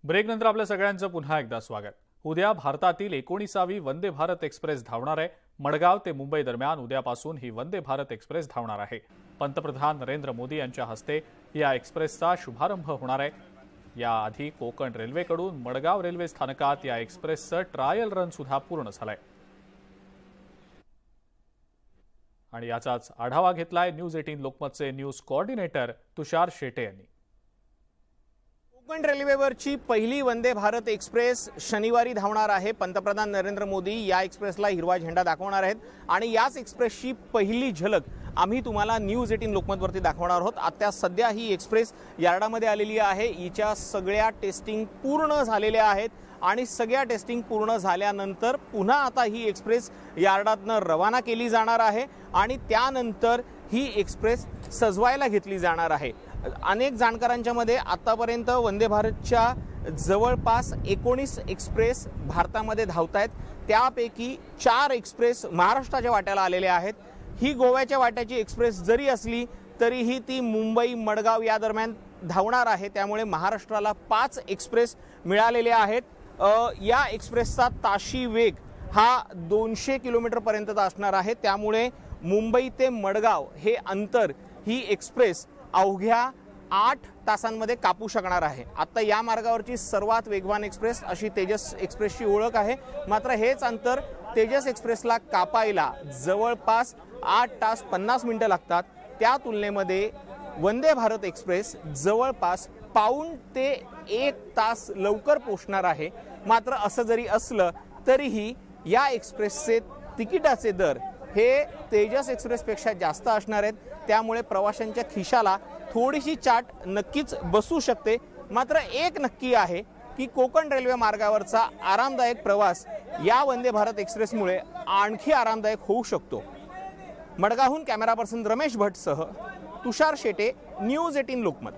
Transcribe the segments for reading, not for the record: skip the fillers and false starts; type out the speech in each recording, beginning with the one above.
ब्रेकनंतर आपल्या सगळ्यांचं पुन्हा एकदा स्वागत। उद्या भारतातील 19वी वंदे भारत एक्सप्रेस धावणार आहे। मडगाव ते मुंबई दरम्यान उद्यापासून ही वंदे भारत एक्सप्रेस धावणार आहे। पंतप्रधान नरेंद्र मोदी यांच्या हस्ते या एक्सप्रेसचा शुभारंभ होणार आहे। याआधी कोकण रेल्वेकडून मडगाव रेल्वे स्थानकात या एक्सप्रेसचं ट्रायल रन सुद्धा पूर्ण झालंय आणि याचाच आढावा घेतलाय न्यूज 18 लोकमतचे न्यूज कोऑर्डिनेटर तुषार शेटे यांनी। कोकण रेल्वेवरची पहिली वंदे भारत एक्सप्रेस शनिवारी धावणार आहे। पंतप्रधान नरेंद्र मोदी या एक्सप्रेसला हिरवा झेंडा दाखवणार आहेत आणि याच एक्सप्रेसची पहिली झलक आम्ही तुम्हाला न्यूज 18 लोकमतवरती दाखवणार आहोत। आता सध्या ही एक्सप्रेस यार्डामध्ये आलेली आहे। हिच्या सगळ्या टेस्टिंग पूर्ण झालेल्या आहेत आणि सगळ्या टेस्टिंग पूर्ण झाल्यानंतर पुन्हा आता ही एक्सप्रेस यार्डातनं रवाना केली जाणार आहे आणि त्यानंतर ही एक्सप्रेस सजवायला घेतली जाणार आहे। अनेक जाणकारांच्या मध्ये आतापर्यंत वंदे भारतच्या जवळपास 19 एक्सप्रेस भारतामध्ये धावत आहेत। त्यापैकी 4 एक्सप्रेस महाराष्ट्राच्या वाट्याला आलेल्या आहेत। ही गोव्याच्या वाट्याची एक्सप्रेस जरी असली तरीही ती मुंबई मडगाव या दरम्यान धावणार आहे। त्यामुळे महाराष्ट्राला 5 एक्सप्रेस मिळालेले आहेत। या एक्सप्रेसचा ताशी वेग हा 200 किलोमीटर पर्यंतचा असणार आहे। त्यामुळे मुंबई ते मडगाव हे अंतर ही एक्सप्रेस अवघ्या 8 तासांमध्ये कापू शकणार आहे। आता या मार्गावरची सर्वात वेगवान एक्सप्रेस अशी तेजस एक्सप्रेसची ओळख आहे। मात्र हेच अंतर तेजस एक्सप्रेसला कापायला जवळपास 8 तास 50 मिनिटं लागतात। त्या तुलनेमध्ये वंदे भारत एक्सप्रेस जवळपास पाऊण ते 1 तास लवकर पोहोचणार आहे। मात्र असं जरी असलं तरीही या एक्सप्रेसचे तिकिटाचे दर हे तेजस एक्सप्रेसपेक्षा जास्त असणार आहेत। त्यामुळे प्रवाशांच्या खिशाला थोडीशी चाट नक्कीच बसू शकते। मात्र एक नक्की आहे की कोकण रेल्वे मार्गावरचा आरामदायक प्रवास या वंदे भारत एक्सप्रेसमुळे आणखी आरामदायक होऊ शकतो। मडगावहून कॅमेरा पर्सन रमेश भट्टसह तुषार शेटे, न्यूज 18 लोकमत।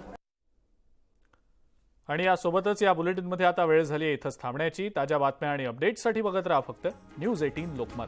आणि यासोबतच या बुलेटिनमध्ये आता वेळ झाली इथंच थांबण्याची। ताज्या बातम्या आणि अपडेट्ससाठी बघत राहा फक्त न्यूज 18 लोकमत।